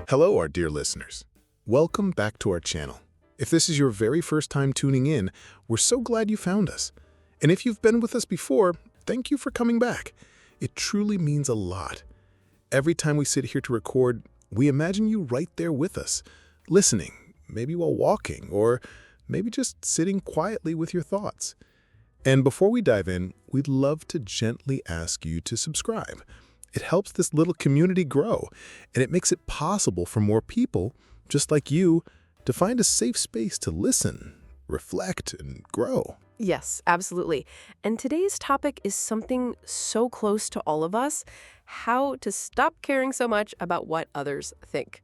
Hello, our dear listeners. Welcome back to our channel. If this is your very first time tuning in, we're so glad you found us. And if you've been with us before, thank you for coming back. It truly means a lot. Every time we sit here to record, we imagine you right there with us, listening, maybe while walking, or maybe just sitting quietly with your thoughts. And before we dive in, we'd love to gently ask you to subscribe. It helps this little community grow, and it makes it possible for more people, just like you, to find a safe space to listen, reflect, and grow. Yes, absolutely. And today's topic is something so close to all of us: how to stop caring so much about what others think.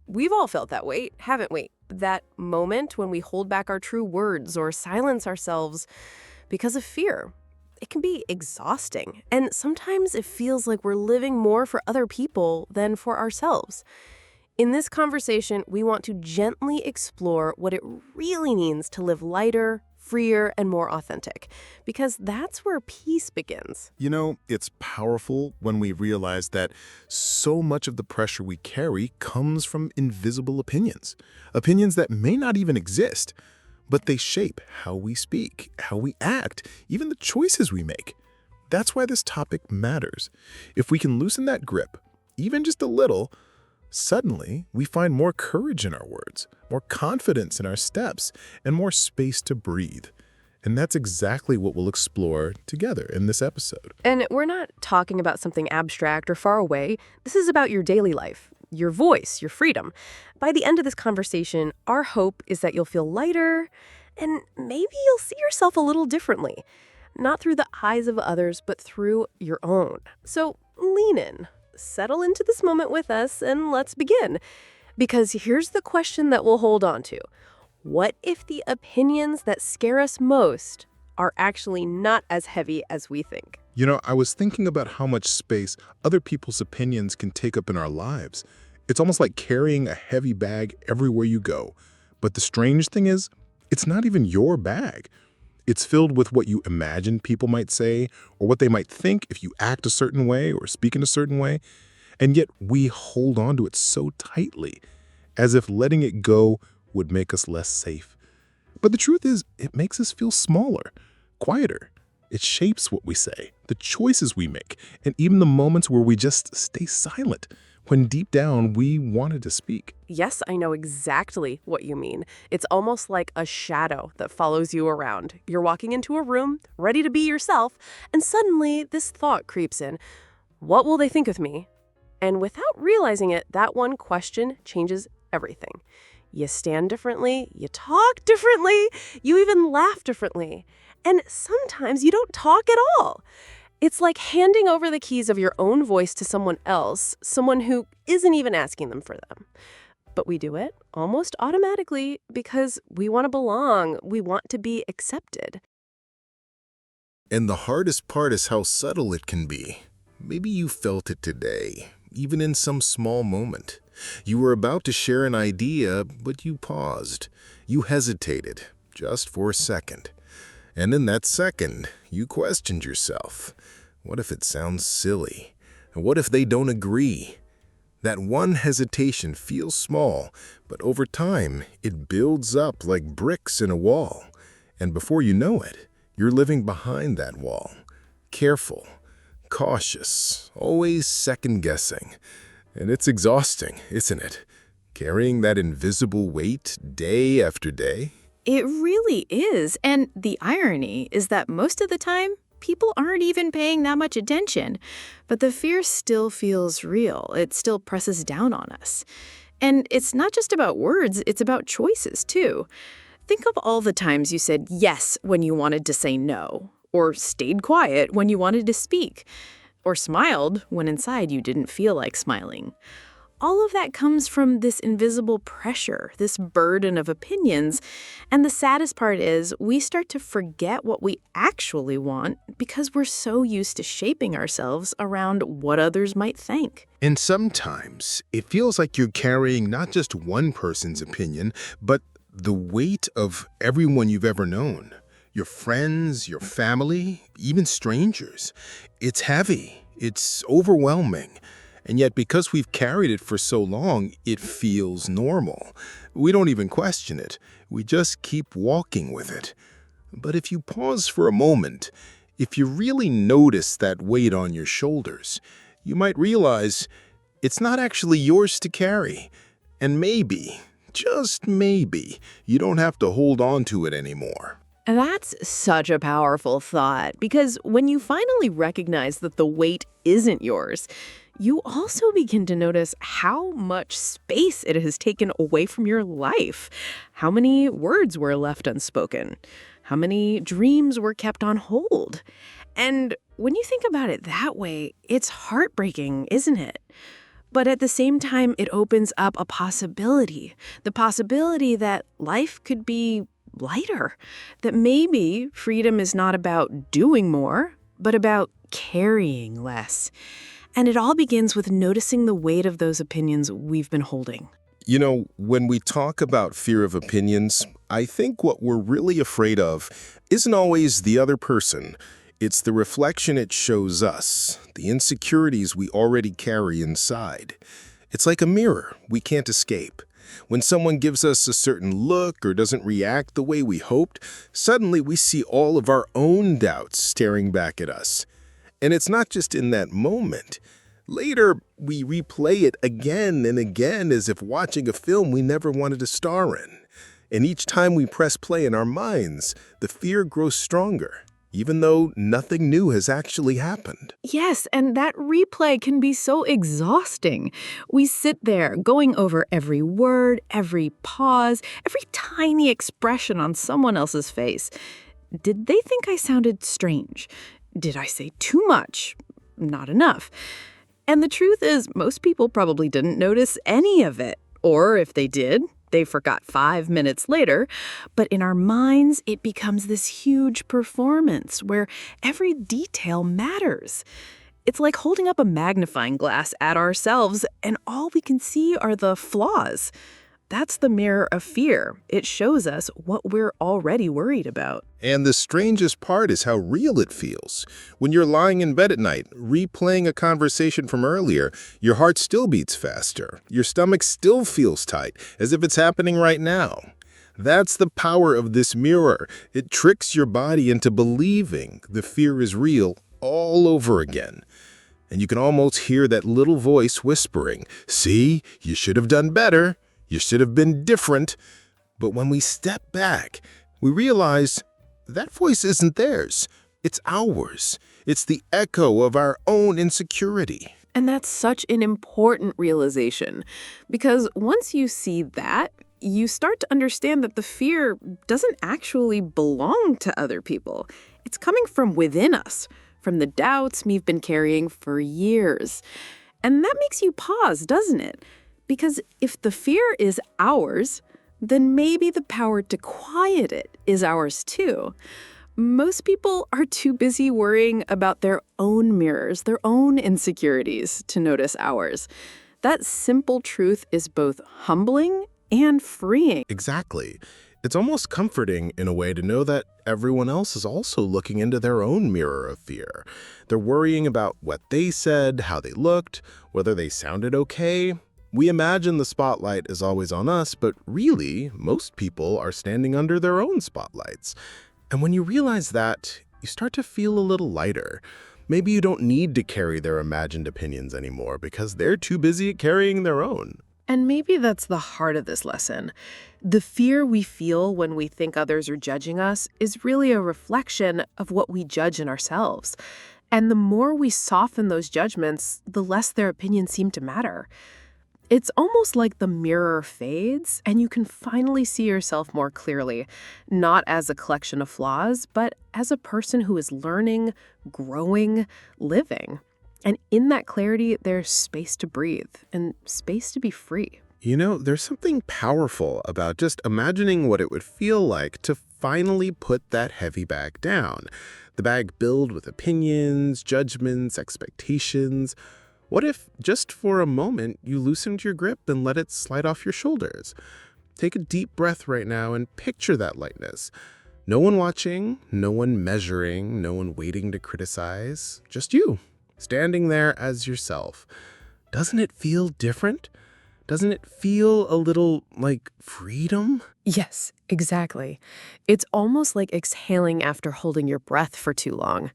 We've all felt that way, haven't we? That moment when we hold back our true words or silence ourselves because of fear. It can be exhausting, and sometimes it feels like we're living more for other people than for ourselves. In this conversation, we want to gently explore what it really means to live lighter, freer, and more authentic, because that's where peace begins. You know, it's powerful when we realize that so much of the pressure we carry comes from invisible opinions that may not even exist, but they shape how we speak, how we act, even the choices we make. That's why this topic matters. If we can loosen that grip, even just a little, suddenly we find more courage in our words, more confidence in our steps, and more space to breathe. And that's exactly what we'll explore together in this episode. And we're not talking about something abstract or far away. This is about your daily life, your voice, your freedom. By the end of this conversation, our hope is that you'll feel lighter, and maybe you'll see yourself a little differently. Not through the eyes of others, but through your own. So lean in, settle into this moment with us, and let's begin. Because here's the question that we'll hold on to. What if the opinions that scare us most are actually not as heavy as we think? You know, I was thinking about how much space other people's opinions can take up in our lives. It's almost like carrying a heavy bag everywhere you go. But the strange thing is, it's not even your bag. It's filled with what you imagine people might say, or what they might think if you act a certain way or speak in a certain way. And yet we hold on to it so tightly, as if letting it go would make us less safe. But the truth is, it makes us feel smaller, quieter. It shapes what we say, the choices we make, and even the moments where we just stay silent, when deep down we wanted to speak. Yes, I know exactly what you mean. It's almost like a shadow that follows you around. You're walking into a room, ready to be yourself, and suddenly this thought creeps in. What will they think of me? And without realizing it, that one question changes everything. You stand differently, you talk differently, you even laugh differently. And sometimes you don't talk at all. It's like handing over the keys of your own voice to someone else, someone who isn't even asking them for them. But we do it almost automatically because we want to belong, we want to be accepted. And the hardest part is how subtle it can be. Maybe you felt it today, even in some small moment. You were about to share an idea, but you paused. You hesitated, just for a second. And in that second, you questioned yourself. What if it sounds silly? What if they don't agree? That one hesitation feels small, but over time, it builds up like bricks in a wall. And before you know it, you're living behind that wall. Careful, cautious, always second-guessing. And it's exhausting, isn't it? Carrying that invisible weight day after day. It really is, and the irony is that most of the time, people aren't even paying that much attention. But the fear still feels real. It still presses down on us. And it's not just about words, it's about choices, too. Think of all the times you said yes when you wanted to say no, or stayed quiet when you wanted to speak, or smiled when inside you didn't feel like smiling. All of that comes from this invisible pressure, this burden of opinions. And the saddest part is we start to forget what we actually want because we're so used to shaping ourselves around what others might think. And sometimes it feels like you're carrying not just one person's opinion, but the weight of everyone you've ever known. Your friends, your family, even strangers. It's heavy. It's overwhelming. And yet, because we've carried it for so long, it feels normal. We don't even question it. We just keep walking with it. But if you pause for a moment, if you really notice that weight on your shoulders, you might realize it's not actually yours to carry. And maybe, just maybe, you don't have to hold on to it anymore. That's such a powerful thought, because when you finally recognize that the weight isn't yours, you also begin to notice how much space it has taken away from your life. How many words were left unspoken? How many dreams were kept on hold? And when you think about it that way, it's heartbreaking, isn't it? But at the same time, it opens up a possibility. The possibility that life could be lighter. That maybe freedom is not about doing more, but about carrying less. And it all begins with noticing the weight of those opinions we've been holding. You know, when we talk about fear of opinions, I think what we're really afraid of isn't always the other person. It's the reflection it shows us, the insecurities we already carry inside. It's like a mirror we can't escape. When someone gives us a certain look or doesn't react the way we hoped, suddenly we see all of our own doubts staring back at us. And it's not just in that moment. Later, we replay it again and again as if watching a film we never wanted to star in. And each time we press play in our minds, the fear grows stronger, even though nothing new has actually happened. Yes, and that replay can be so exhausting. We sit there going over every word, every pause, every tiny expression on someone else's face. Did they think I sounded strange? Did I say too much? Not enough. And the truth is, most people probably didn't notice any of it. Or if they did, they forgot 5 minutes later. But in our minds, it becomes this huge performance where every detail matters. It's like holding up a magnifying glass at ourselves, and all we can see are the flaws. That's the mirror of fear. It shows us what we're already worried about. And the strangest part is how real it feels. When you're lying in bed at night, replaying a conversation from earlier, your heart still beats faster. Your stomach still feels tight, as if it's happening right now. That's the power of this mirror. It tricks your body into believing the fear is real all over again. And you can almost hear that little voice whispering, "See, you should have done better. You should have been different." But when we step back, we realize that voice isn't theirs. It's ours. It's the echo of our own insecurity. And that's such an important realization, because once you see that, you start to understand that the fear doesn't actually belong to other people. It's coming from within us, from the doubts we've been carrying for years. And that makes you pause, doesn't it? Because if the fear is ours, then maybe the power to quiet it is ours too. Most people are too busy worrying about their own mirrors, their own insecurities, to notice ours. That simple truth is both humbling and freeing. Exactly. It's almost comforting in a way to know that everyone else is also looking into their own mirror of fear. They're worrying about what they said, how they looked, whether they sounded okay. We imagine the spotlight is always on us, but really, most people are standing under their own spotlights. And when you realize that, you start to feel a little lighter. Maybe you don't need to carry their imagined opinions anymore because they're too busy at carrying their own. And maybe that's the heart of this lesson. The fear we feel when we think others are judging us is really a reflection of what we judge in ourselves. And the more we soften those judgments, the less their opinions seem to matter. It's almost like the mirror fades and you can finally see yourself more clearly, not as a collection of flaws, but as a person who is learning, growing, living. And in that clarity, there's space to breathe and space to be free. You know, there's something powerful about just imagining what it would feel like to finally put that heavy bag down. The bag filled with opinions, judgments, expectations. What if, just for a moment, you loosened your grip and let it slide off your shoulders? Take a deep breath right now and picture that lightness. No one watching, no one measuring, no one waiting to criticize. Just you, standing there as yourself. doesn't it feel different? Doesn't it feel a little like freedom? Yes, exactly. It's almost like exhaling after holding your breath for too long.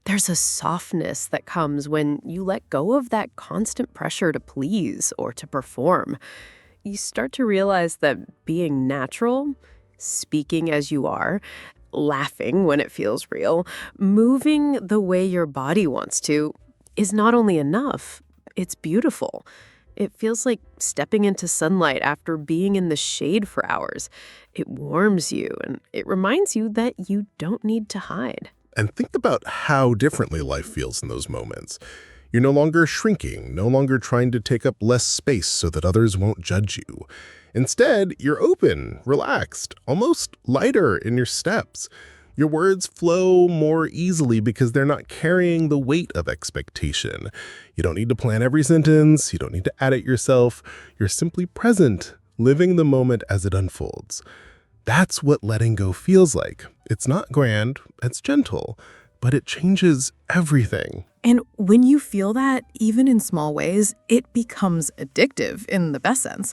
There's a softness that comes when you let go of that constant pressure to please or to perform. You start to realize that being natural, speaking as you are, laughing when it feels real, moving the way your body wants to, is not only enough, it's beautiful. It feels like stepping into sunlight after being in the shade for hours. It warms you and it reminds you that you don't need to hide. And think about how differently life feels in those moments. You're no longer shrinking, no longer trying to take up less space so that others won't judge you. Instead, you're open, relaxed, almost lighter in your steps. Your words flow more easily because they're not carrying the weight of expectation. You don't need to plan every sentence, you don't need to edit yourself. You're simply present, living the moment as it unfolds. That's what letting go feels like. It's not grand, it's gentle, but it changes everything. And when you feel that, even in small ways, it becomes addictive in the best sense.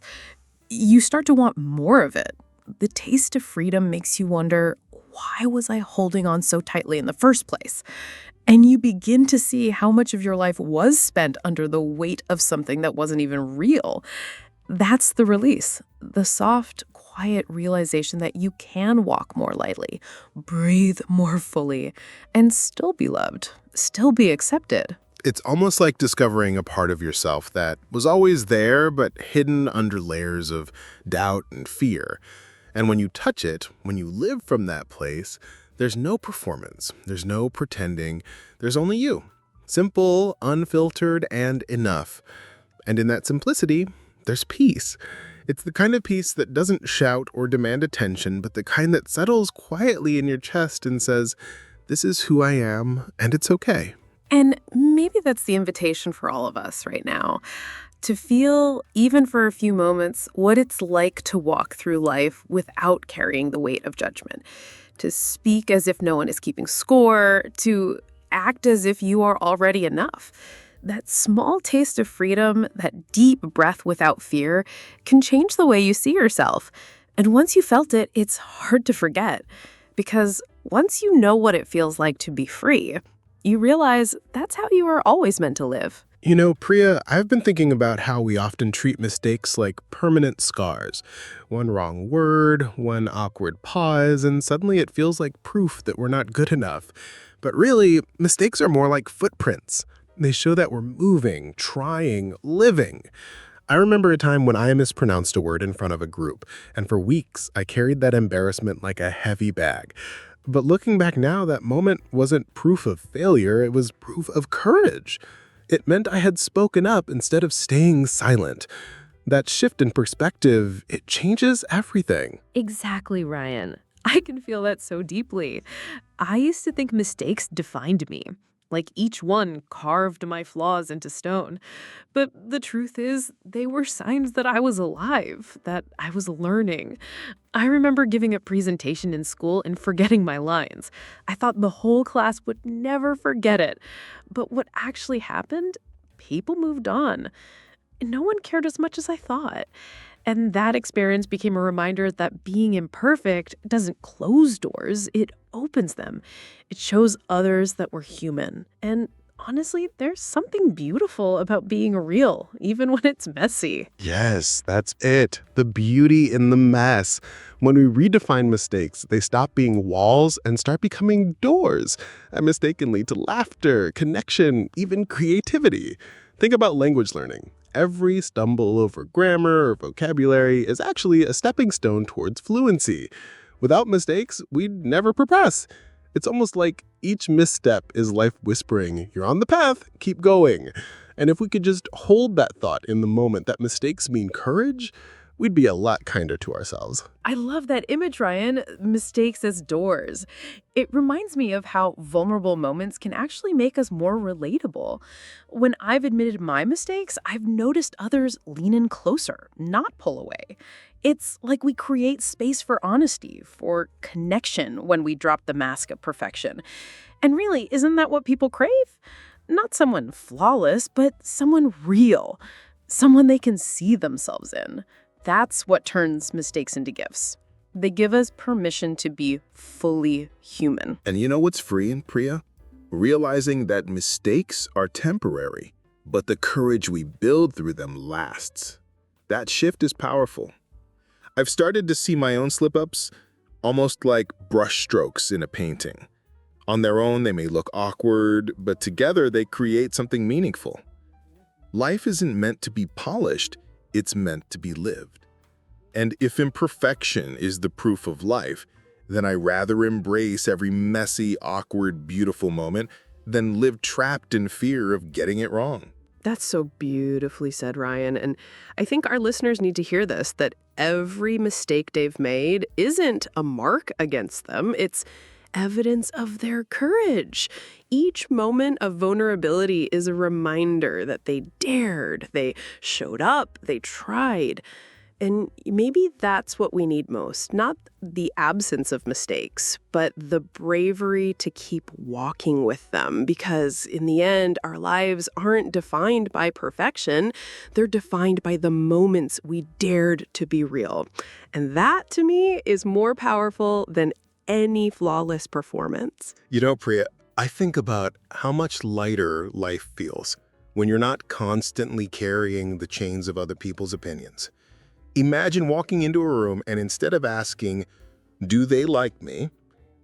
You start to want more of it. The taste of freedom makes you wonder, why was I holding on so tightly in the first place? And you begin to see how much of your life was spent under the weight of something that wasn't even real. That's the release, the soft, quiet realization that you can walk more lightly, breathe more fully, and still be loved, still be accepted. It's almost like discovering a part of yourself that was always there but hidden under layers of doubt and fear. And when you touch it, when you live from that place, there's no performance, there's no pretending, there's only you. Simple, unfiltered, and enough. And in that simplicity, there's peace. It's the kind of peace that doesn't shout or demand attention, but the kind that settles quietly in your chest and says, this is who I am, and it's okay. And maybe that's the invitation for all of us right now. To feel, even for a few moments, what it's like to walk through life without carrying the weight of judgment. To speak as if no one is keeping score, to act as if you are already enough. That small taste of freedom, that deep breath without fear, can change the way you see yourself. And once you felt it, it's hard to forget. Because once you know what it feels like to be free, you realize that's how you were always meant to live. You know, Priya, I've been thinking about how we often treat mistakes like permanent scars. One wrong word, one awkward pause, and suddenly it feels like proof that we're not good enough. But really, mistakes are more like footprints. They show that we're moving, trying, living. I remember a time when I mispronounced a word in front of a group, and for weeks I carried that embarrassment like a heavy bag. But looking back now, that moment wasn't proof of failure, it was proof of courage. It meant I had spoken up instead of staying silent. That shift in perspective, it changes everything. Exactly, Ryan. I can feel that so deeply. I used to think mistakes defined me. Like each one carved my flaws into stone. But the truth is, they were signs that I was alive, that I was learning. I remember giving a presentation in school and forgetting my lines. I thought the whole class would never forget it. But what actually happened? People moved on. No one cared as much as I thought. And that experience became a reminder that being imperfect doesn't close doors, it opens them. It shows others that we're human. And honestly, there's something beautiful about being real, even when it's messy. Yes, that's it. The beauty in the mess. When we redefine mistakes, they stop being walls and start becoming doors. A mistake can lead to laughter, connection, even creativity. Think about language learning. Every stumble over grammar or vocabulary is actually a stepping stone towards fluency. Without mistakes, we'd never progress. It's almost like each misstep is life whispering, you're on the path, keep going. And if we could just hold that thought in the moment that mistakes mean courage, we'd be a lot kinder to ourselves. I love that image, Ryan. Mistakes as doors. It reminds me of how vulnerable moments can actually make us more relatable. When I've admitted my mistakes, I've noticed others lean in closer, not pull away. It's like we create space for honesty, for connection when we drop the mask of perfection. And really, isn't that what people crave? not someone flawless, but someone real, someone they can see themselves in. That's what turns mistakes into gifts. They give us permission to be fully human. And you know what's freeing, Priya? Realizing that mistakes are temporary, but the courage we build through them lasts. That shift is powerful. I've started to see my own slip-ups almost like brush strokes in a painting. On their own, they may look awkward, but together they create something meaningful. Life isn't meant to be polished, it's meant to be lived. And if imperfection is the proof of life, then I rather embrace every messy, awkward, beautiful moment than live trapped in fear of getting it wrong. That's so beautifully said, Ryan. And I think our listeners need to hear this, that every mistake they've made isn't a mark against them. It's evidence of their courage. Each moment of vulnerability is a reminder that they dared, they showed up, they tried. And maybe that's what we need most, not the absence of mistakes, but the bravery to keep walking with them. Because in the end, our lives aren't defined by perfection. They're defined by the moments we dared to be real. And that, to me, is more powerful than any flawless performance. You know, Priya, I think about how much lighter life feels when you're not constantly carrying the chains of other people's opinions. Imagine walking into a room and instead of asking, do they like me?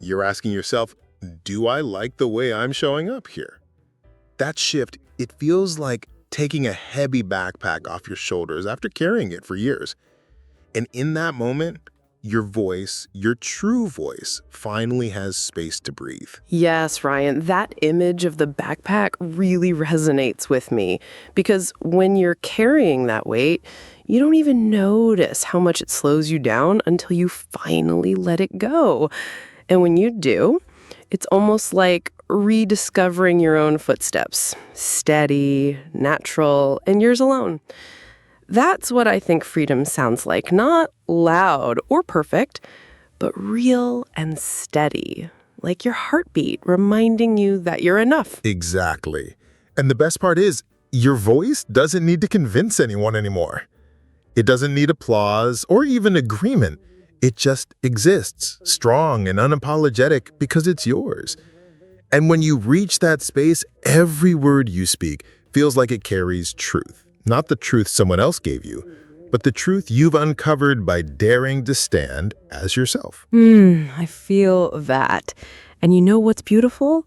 You're asking yourself, do I like the way I'm showing up here? That shift, it feels like taking a heavy backpack off your shoulders after carrying it for years. And in that moment, your voice, your true voice, finally has space to breathe. Yes, Ryan, that image of the backpack really resonates with me because when you're carrying that weight, you don't even notice how much it slows you down until you finally let it go. And when you do, it's almost like rediscovering your own footsteps, steady, natural, and yours alone. That's what I think freedom sounds like, not loud or perfect, but real and steady, like your heartbeat reminding you that you're enough. Exactly. And the best part is, your voice doesn't need to convince anyone anymore. It doesn't need applause or even agreement. It just exists, strong and unapologetic because it's yours. And when you reach that space, every word you speak feels like it carries truth. Not the truth someone else gave you, but the truth you've uncovered by daring to stand as yourself. I feel that. And you know what's beautiful?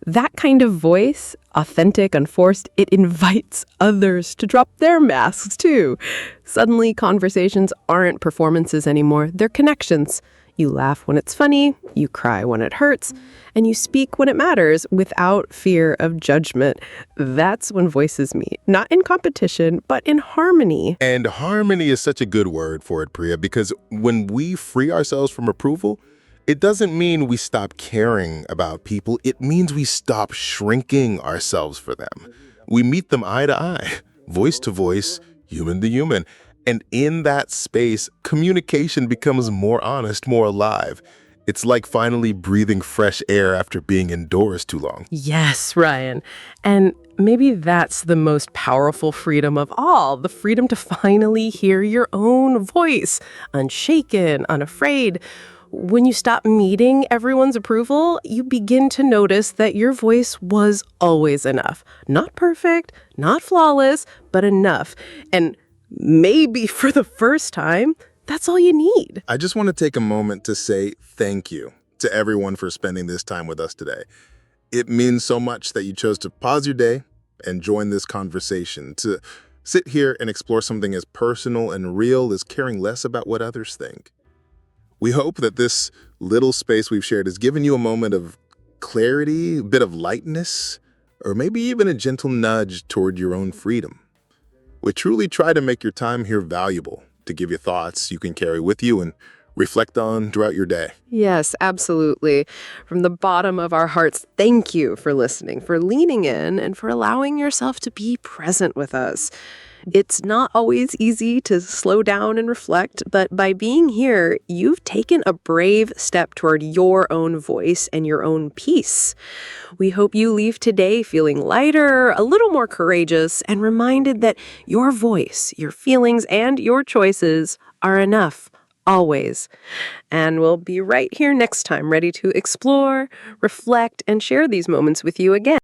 That kind of voice, authentic, unforced, it invites others to drop their masks too. Suddenly, conversations aren't performances anymore, they're connections. You laugh when it's funny, you cry when it hurts, and you speak when it matters without fear of judgment. That's when voices meet, not in competition, but in harmony. And harmony is such a good word for it, Priya, because when we free ourselves from approval, it doesn't mean we stop caring about people. It means we stop shrinking ourselves for them. We meet them eye to eye, voice to voice, human to human. And in that space, communication becomes more honest, more alive. It's like finally breathing fresh air after being indoors too long. Yes, Ryan. And maybe that's the most powerful freedom of all, the freedom to finally hear your own voice, unshaken, unafraid. When you stop needing everyone's approval, you begin to notice that your voice was always enough. Not perfect, not flawless, but enough. And maybe for the first time, that's all you need. I just want to take a moment to say thank you to everyone for spending this time with us today. It means so much that you chose to pause your day and join this conversation, to sit here and explore something as personal and real as caring less about what others think. We hope that this little space we've shared has given you a moment of clarity, a bit of lightness, or maybe even a gentle nudge toward your own freedom. We truly try to make your time here valuable, to give you thoughts you can carry with you and reflect on throughout your day. Yes, absolutely. From the bottom of our hearts, thank you for listening, for leaning in, and for allowing yourself to be present with us. It's not always easy to slow down and reflect, but by being here, you've taken a brave step toward your own voice and your own peace. We hope you leave today feeling lighter, a little more courageous, and reminded that your voice, your feelings, and your choices are enough, always. And we'll be right here next time, ready to explore, reflect, and share these moments with you again.